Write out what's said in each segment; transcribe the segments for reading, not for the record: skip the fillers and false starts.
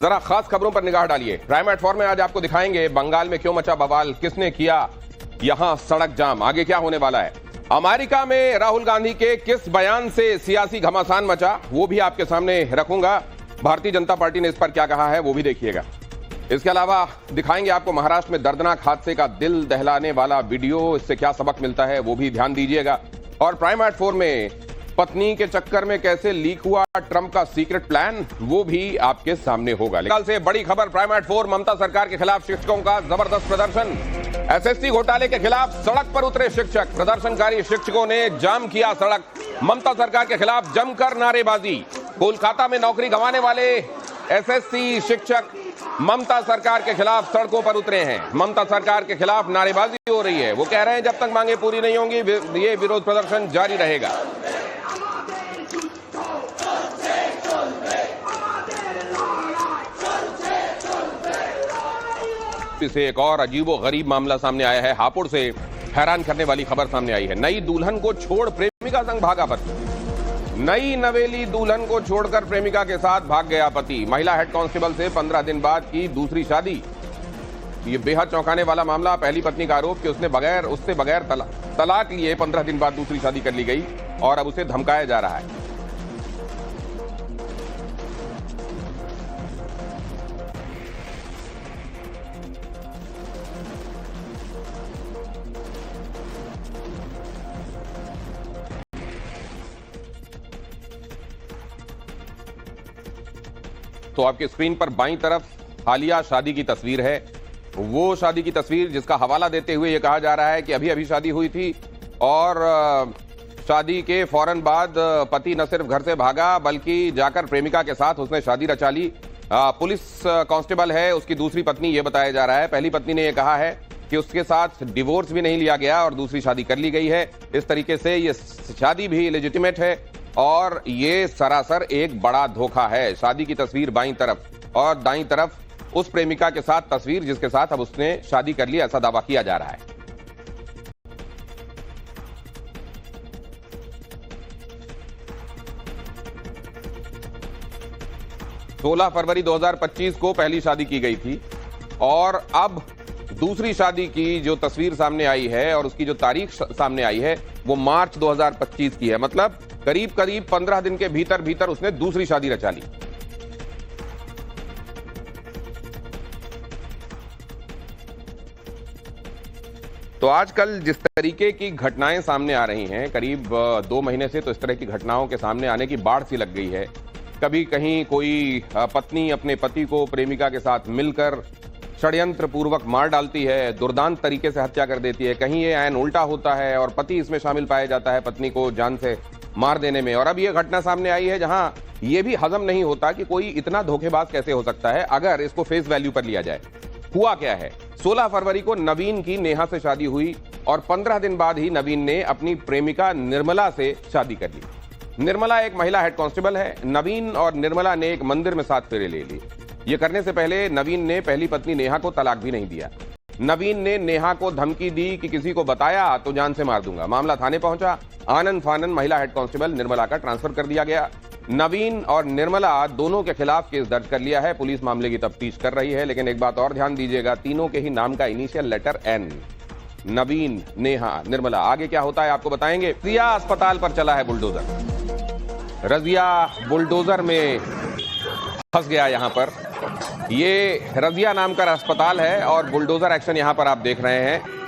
जरा खास खबरों पर निगाह डालिए। प्राइम एट 4 में आज आपको दिखाएंगे बंगाल में क्यों मचा बवाल, किसने किया यहां सड़क जाम, आगे क्या होने वाला है। अमेरिका में राहुल गांधी के किस बयान से सियासी घमासान मचा वो भी आपके सामने रखूंगा। भारतीय जनता पार्टी ने इस पर क्या कहा है वो भी देखिएगा। इसके अलावा दिखाएंगे आपको महाराष्ट्र में दर्दनाक हादसे का दिल दहलाने वाला वीडियो, इससे क्या सबक मिलता है वो भी ध्यान दीजिएगा। और प्राइम एट 4 में पत्नी के चक्कर में कैसे लीक हुआ ट्रंप का सीक्रेट प्लान वो भी आपके सामने होगा। कल से बड़ी खबर प्राइम एट 4, ममता सरकार के खिलाफ शिक्षकों का जबरदस्त प्रदर्शन। एसएससी घोटाले के खिलाफ सड़क पर उतरे शिक्षक, प्रदर्शनकारी शिक्षकों ने जाम किया सड़क। ममता सरकार के खिलाफ जमकर नारेबाजी। कोलकाता में नौकरी गंवाने वाले एसएससी शिक्षक ममता सरकार के खिलाफ सड़कों पर उतरे हैं। ममता सरकार के खिलाफ नारेबाजी हो रही है। वो कह रहे हैं जब तक मांगे पूरी नहीं होंगी ये विरोध प्रदर्शन जारी रहेगा। से एक और अजीबोगरीब मामला सामने आया है। हापुड़ से हैरान करने वाली खबर सामने आई है। नई दुल्हन को छोड़ प्रेमिका संग भागा पति। नई नवेली दुल्हन को छोड़कर प्रेमिका के साथ भाग गया पति। महिला हेड कांस्टेबल से 15 दिन बाद की दूसरी शादी। ये बेहद चौंकाने वाला मामला। पहली पत्नी का आरोप कि उससे बगैर तलाक लिए 15 दिन बाद दूसरी शादी कर ली गई और अब उसे धमकाया जा रहा है। तो आपके स्क्रीन पर बाईं तरफ हालिया शादी की तस्वीर है। वो शादी की तस्वीर जिसका हवाला देते हुए ये कहा जा रहा है कि अभी अभी शादी हुई थी और शादी के फौरन बाद पति न सिर्फ घर से भागा बल्कि जाकर प्रेमिका के साथ उसने शादी रचा ली। पुलिस कांस्टेबल है उसकी दूसरी पत्नी, ये बताया जा रहा है। पहली पत्नी ने यह कहा है कि उसके साथ डिवोर्स भी नहीं लिया गया और दूसरी शादी कर ली गई है। इस तरीके से ये शादी भी लेजिटिमेट है और ये सरासर एक बड़ा धोखा है। शादी की तस्वीर बाईं तरफ और दाईं तरफ उस प्रेमिका के साथ तस्वीर जिसके साथ अब उसने शादी कर ली, ऐसा दावा किया जा रहा है। सोलह फरवरी 2025 को पहली शादी की गई थी और अब दूसरी शादी की जो तस्वीर सामने आई है और उसकी जो तारीख सामने आई है वो मार्च 2025 की है। मतलब करीब 15 दिन के भीतर उसने दूसरी शादी रचा ली। तो आजकल जिस तरीके की घटनाएं सामने आ रही हैं, करीब 2 महीने से तो इस तरह की घटनाओं के सामने आने की बाढ़ सी लग गई है। कभी कहीं कोई पत्नी अपने पति को प्रेमिका के साथ मिलकर षड्यंत्र पूर्वक मार डालती है, दुर्दांत तरीके से हत्या कर देती है। कहीं ये ऐन उल्टा होता है और पति इसमें शामिल पाया जाता है पत्नी को जान से मार देने में। और अब ये घटना सामने आई है जहां ये भी हजम नहीं होता कि कोई इतना धोखेबाज कैसे हो सकता है अगर इसको फेस वैल्यू पर लिया जाए। हुआ क्या है, 16 फरवरी को नवीन की नेहा से शादी हुई और 15 दिन बाद ही नवीन ने अपनी प्रेमिका निर्मला से शादी कर ली। निर्मला एक महिला हेड कांस्टेबल है। नवीन और निर्मला ने एक मंदिर में 7 फेरे ले लिए। ये करने से पहले नवीन ने पहली पत्नी नेहा को तलाक भी नहीं दिया। नवीन ने नेहा को धमकी दी कि किसी को बताया तो जान से मार दूंगा। मामला थाने पहुंचा। आनंद फानन महिला हेड कांस्टेबल निर्मला का ट्रांसफर कर दिया गया। नवीन और निर्मला दोनों के खिलाफ केस दर्ज कर लिया है। पुलिस मामले की तफ्तीश कर रही है। लेकिन एक बात और ध्यान दीजिएगा, तीनों के ही नाम का इनिशियल लेटर एन। नवीन, नेहा, निर्मला। आगे क्या होता है आपको बताएंगे। रजिया अस्पताल पर चला है बुलडोजर। रजिया बुलडोजर में फंस गया। यहां पर ये रजिया नाम का अस्पताल है और बुलडोजर एक्शन यहां पर आप देख रहे हैं।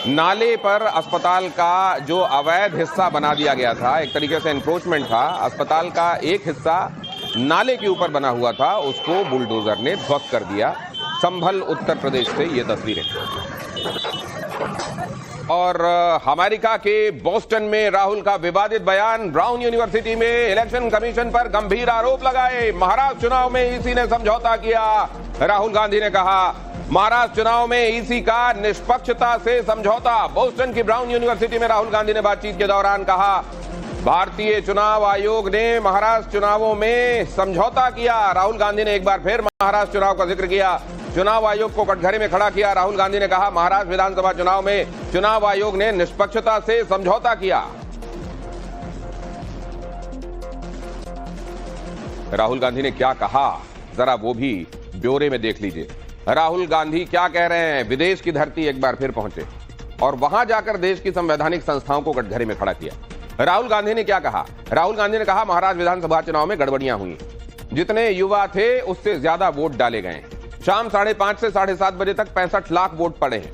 नाले पर अस्पताल का जो अवैध हिस्सा बना दिया गया था, एक तरीके से एनक्रोचमेंट था। अस्पताल का एक हिस्सा नाले के ऊपर बना हुआ था, उसको बुलडोजर ने ध्वस्त कर दिया। संभल उत्तर प्रदेश से ये तस्वीरें। और अमेरिका के बोस्टन में राहुल का विवादित बयान। ब्राउन यूनिवर्सिटी में इलेक्शन कमीशन पर गंभीर आरोप लगाए। महाराष्ट्र चुनाव में ईसी ने समझौता किया। राहुल गांधी ने कहा महाराष्ट्र चुनाव में ईसी का निष्पक्षता से समझौता। बोस्टन की ब्राउन यूनिवर्सिटी में राहुल गांधी ने बातचीत के दौरान कहा भारतीय चुनाव आयोग ने महाराष्ट्र चुनावों में समझौता किया। राहुल गांधी ने एक बार फिर महाराष्ट्र चुनाव का जिक्र किया। चुनाव आयोग को कटघरे में खड़ा किया। राहुल गांधी ने कहा महाराष्ट्र विधानसभा चुनाव में चुनाव आयोग ने निष्पक्षता से समझौता किया। राहुल गांधी ने क्या कहा जरा वो भी ब्यौरे में देख लीजिए। राहुल गांधी क्या कह रहे हैं? विदेश की धरती एक बार फिर पहुंचे और वहां जाकर देश की संवैधानिक संस्थाओं को कटघरे में खड़ा किया। राहुल गांधी ने क्या कहा? राहुल गांधी ने कहा महाराष्ट्र विधानसभा चुनाव में गड़बड़ियां हुई, जितने युवा थे उससे ज्यादा वोट डाले गए। शाम 5:30 से 7:30 बजे तक 65 लाख वोट पड़े हैं।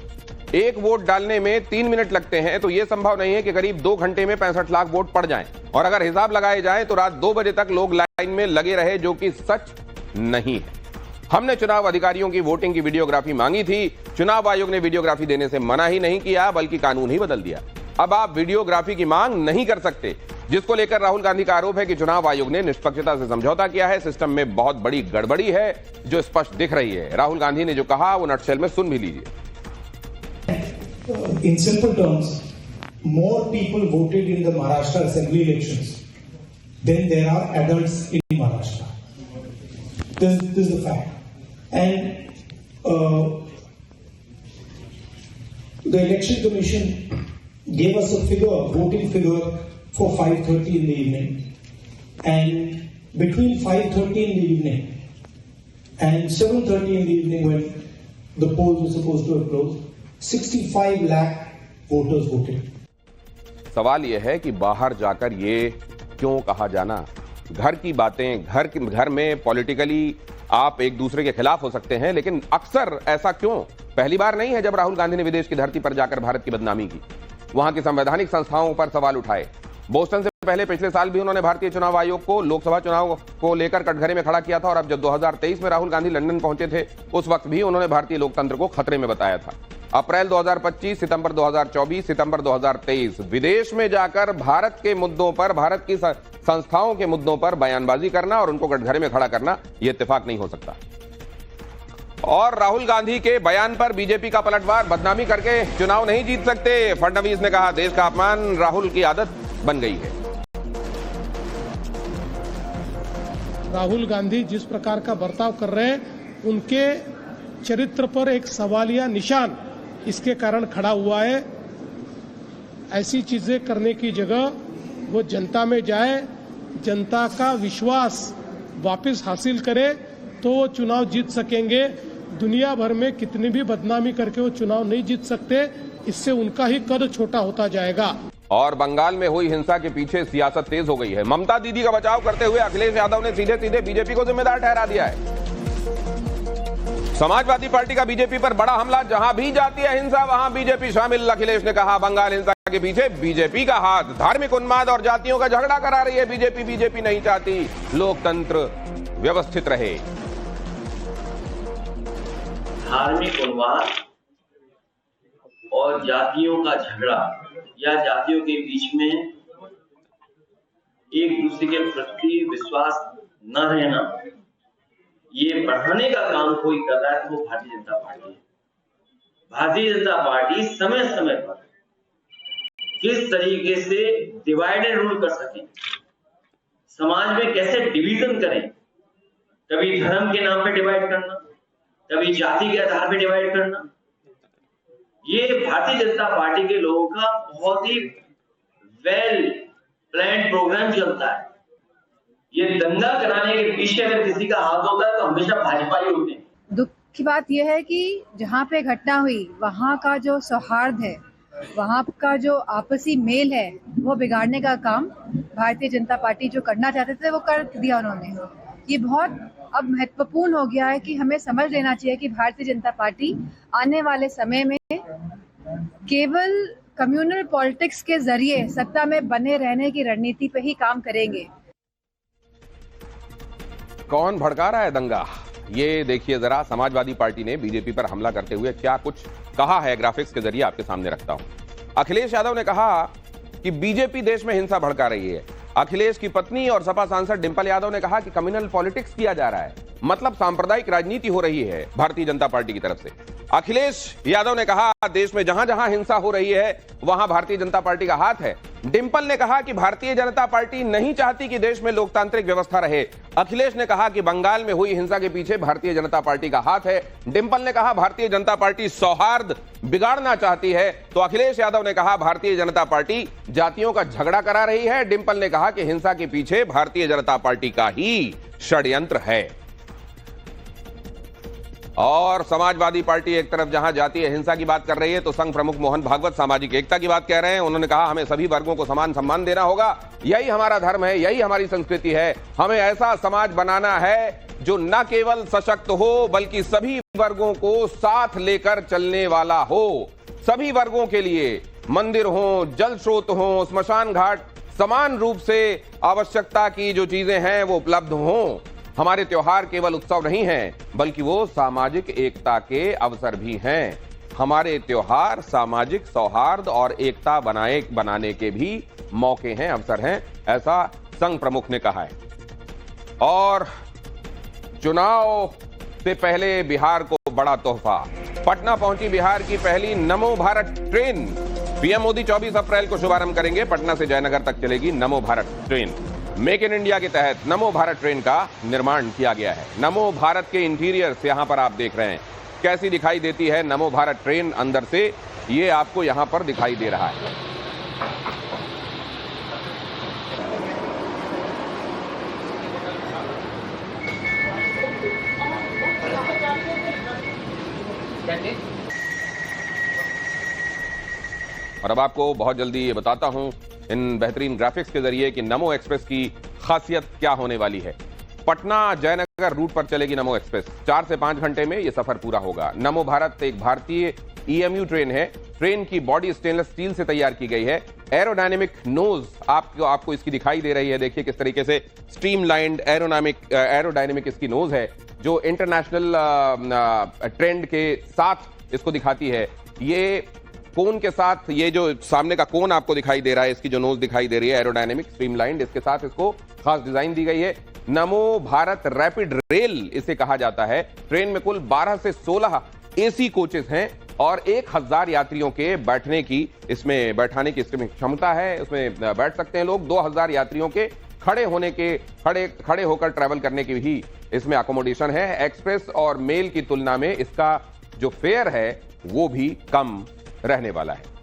एक वोट डालने में 3 मिनट लगते हैं, तो यह संभव नहीं है कि करीब 2 घंटे में 65 लाख वोट पड़ जाएं। और अगर हिसाब लगाए जाए तो रात 2 बजे तक लोग लाइन में लगे रहे, जो कि सच नहीं है। हमने चुनाव अधिकारियों की वोटिंग की वीडियोग्राफी मांगी थी। चुनाव आयोग ने वीडियोग्राफी देने से मना ही नहीं किया, बल्कि कानून ही बदल दिया। अब आप वीडियोग्राफी की मांग नहीं कर सकते, जिसको लेकर राहुल गांधी का आरोप है कि चुनाव आयोग ने निष्पक्षता से समझौता किया है। सिस्टम में बहुत बड़ी गड़बड़ी है जो स्पष्ट दिख रही है। राहुल गांधी ने जो कहा वो नटशेल में सुन भी लीजिए। In simple terms, more people voted in the Maharashtra assembly elections than there are adults in Maharashtra. This is the fact. And the election commission gave us a figure, voting figure for 5:30 in the evening. And between 5:30 in the evening and 7:30 in the evening, when the polls were supposed to have closed, 65 lakh voters voted. सवाल यह है कि बाहर जाकर ये क्यों कहा जाना? घर की बातें, घर में पॉलिटिकली आप एक दूसरे के खिलाफ हो सकते हैं, लेकिन अक्सर ऐसा क्यों? पहली बार नहीं है जब राहुल गांधी ने विदेश की धरती पर जाकर भारत की बदनामी की, वहां की संवैधानिक संस्थाओं पर सवाल उठाए। बोस्टन से पहले पिछले साल भी उन्होंने भारतीय चुनाव आयोग को लोकसभा चुनाव को लेकर कटघरे में खड़ा किया था। और अब जब 2023 में राहुल गांधी लंदन पहुंचे थे, उस वक्त भी उन्होंने भारतीय लोकतंत्र को खतरे में बताया था। अप्रैल 2025, सितंबर 2024, सितंबर 2023 विदेश में जाकर भारत के मुद्दों पर, भारत की संस्थाओं के मुद्दों पर बयानबाजी करना और उनको कटघरे में खड़ा करना, यह इत्तेफाक नहीं हो सकता। और राहुल गांधी के बयान पर बीजेपी का पलटवार, बदनामी करके चुनाव नहीं जीत सकते। फडणवीस ने कहा देश का अपमान राहुल की आदत बन गई है। राहुल गांधी जिस प्रकार का बर्ताव कर रहे हैं, उनके चरित्र पर एक सवालिया निशान इसके कारण खड़ा हुआ है। ऐसी चीजें करने की जगह वो जनता में जाए, जनता का विश्वास वापस हासिल करे, तो वो चुनाव जीत सकेंगे। दुनिया भर में कितनी भी बदनामी करके वो चुनाव नहीं जीत सकते, इससे उनका ही कद छोटा होता जाएगा। और बंगाल में हुई हिंसा के पीछे सियासत तेज हो गई है। ममता दीदी का बचाव करते हुए अखिलेश यादव ने सीधे सीधे बीजेपी को जिम्मेदार ठहरा दिया है। समाजवादी पार्टी का बीजेपी पर बड़ा हमला, जहां भी जाती है हिंसा वहां बीजेपी शामिल। अखिलेश ने कहा बंगाल हिंसा के पीछे बीजेपी का हाथ, धार्मिक उन्माद और जातियों का झगड़ा करा रही है बीजेपी। बीजेपी नहीं चाहती लोकतंत्र व्यवस्थित रहे। धार्मिक उन्माद और जातियों का झगड़ा या जातियों के बीच में एक दूसरे के प्रति विश्वास न रहना, ये बढ़ाने का काम कोई कर रहा है तो वो भारतीय जनता पार्टी है। भारतीय जनता पार्टी समय समय पर किस तरीके से डिवाइड एंड रूल कर सके, समाज में कैसे डिवीजन करें, कभी धर्म के नाम पे डिवाइड करना, कभी जाति के आधार पे डिवाइड करना, ये भारतीय जनता पार्टी के लोगों का बहुत ही वेल प्लान्ड प्रोग्राम चलता है। ये दंगा कराने के पीछे अगर किसी का हाथ होता है तो हमेशा भाजपा ही होते हैं। दुख की बात यह है कि जहाँ पे घटना हुई वहाँ का जो सौहार्द है, वहाँ का जो आपसी मेल है, वो बिगाड़ने का काम भारतीय जनता पार्टी जो करना चाहते थे वो कर दिया उन्होंने। ये बहुत अब महत्वपूर्ण हो गया है कि हमें समझ लेना चाहिए कि भारतीय जनता पार्टी आने वाले समय में केवल कम्युनल पॉलिटिक्स के जरिए सत्ता में बने रहने की रणनीति पे ही काम करेंगे। कौन भड़का रहा है दंगा, ये देखिए जरा। समाजवादी पार्टी ने बीजेपी पर हमला करते हुए क्या कुछ कहा है, ग्राफिक्स के जरिए आपके सामने रखता हूं। अखिलेश यादव ने कहा कि बीजेपी देश में हिंसा भड़का रही है। अखिलेश की पत्नी और सपा सांसद डिंपल यादव ने कहा कि कम्युनल पॉलिटिक्स किया जा रहा है, मतलब सांप्रदायिक राजनीति हो रही है भारतीय जनता पार्टी की तरफ से। अखिलेश यादव ने कहा देश में जहां जहां हिंसा हो रही है वहां भारतीय जनता पार्टी का हाथ है। डिंपल ने कहा कि भारतीय जनता पार्टी नहीं चाहती कि देश में लोकतांत्रिक व्यवस्था रहे। अखिलेश ने कहा कि बंगाल में हुई हिंसा के पीछे भारतीय जनता पार्टी का हाथ है। डिंपल ने कहा भारतीय जनता पार्टी सौहार्द बिगाड़ना चाहती है। तो अखिलेश यादव ने कहा भारतीय जनता पार्टी जातियों का झगड़ा करा रही है। डिंपल ने कहा कि हिंसा के पीछे भारतीय जनता पार्टी का ही षड्यंत्र है। और समाजवादी पार्टी एक तरफ जहां जातीय हिंसा की बात कर रही है, तो संघ प्रमुख मोहन भागवत सामाजिक एकता की बात कह रहे हैं। उन्होंने कहा हमें सभी वर्गों को समान सम्मान देना होगा, यही हमारा धर्म है, यही हमारी संस्कृति है। हमें ऐसा समाज बनाना है जो न केवल सशक्त हो बल्कि सभी वर्गों को साथ लेकर चलने वाला हो। सभी वर्गों के लिए मंदिर हो, जल स्रोत हो, स्मशान घाट, समान रूप से आवश्यकता की जो चीजें हैं वो उपलब्ध हों। हमारे त्योहार केवल उत्सव नहीं हैं, बल्कि वो सामाजिक एकता के अवसर भी हैं। हमारे त्योहार सामाजिक सौहार्द और एकता बनाने के भी मौके हैं, अवसर हैं, ऐसा संघ प्रमुख ने कहा है। और चुनाव से पहले बिहार को बड़ा तोहफा, पटना पहुंची बिहार की पहली नमो भारत ट्रेन। पीएम मोदी 24 अप्रैल को शुभारंभ करेंगे। पटना से जयनगर तक चलेगी नमो Bharat train. Make in India के तहत नमो भारत ट्रेन का निर्माण किया गया है। नमो भारत के इंटीरियर्स यहां पर आप देख रहे हैं, कैसी दिखाई देती है नमो भारत ट्रेन अंदर से, ये आपको यहां पर दिखाई दे रहा है। और अब आपको बहुत जल्दी ये बताता हूं इन बेहतरीन ग्राफिक्स के जरिए कि नमो एक्सप्रेस की खासियत क्या होने वाली है। पटना जयनगर रूट पर चलेगी नमो एक्सप्रेस। 4 से 5 घंटे में यह सफर पूरा होगा। नमो भारत एक भारतीय ईएमयू ट्रेन है। ट्रेन की बॉडी स्टेनलेस स्टील से तैयार की गई है। एरोडायनेमिक नोज आपको इसकी दिखाई दे रही है। देखिए किस तरीके से स्ट्रीमलाइंड एरोडायनेमिक इसकी नोज है, जो इंटरनेशनल ट्रेंड के साथ इसको दिखाती है। ये कोन के साथ, ये जो सामने का कोन आपको दिखाई दे रहा है, इसकी जो नोज दिखाई दे रही है एरोडायनेमिक स्ट्रीमलाइंड, इसके साथ इसको खास डिजाइन दी गई है। नमो भारत रैपिड रेल इसे कहा जाता है। ट्रेन में कुल 12 से 16 एसी कोचेस हैं और 1000 यात्रियों के बैठाने की इसमें क्षमता है। उसमें बैठ सकते हैं लोग। 2000 यात्रियों के खड़े होकर ट्रैवल करने की भी इसमें अकोमोडेशन है। एक्सप्रेस और मेल की तुलना में इसका जो फेयर है वो भी कम रहने वाला है।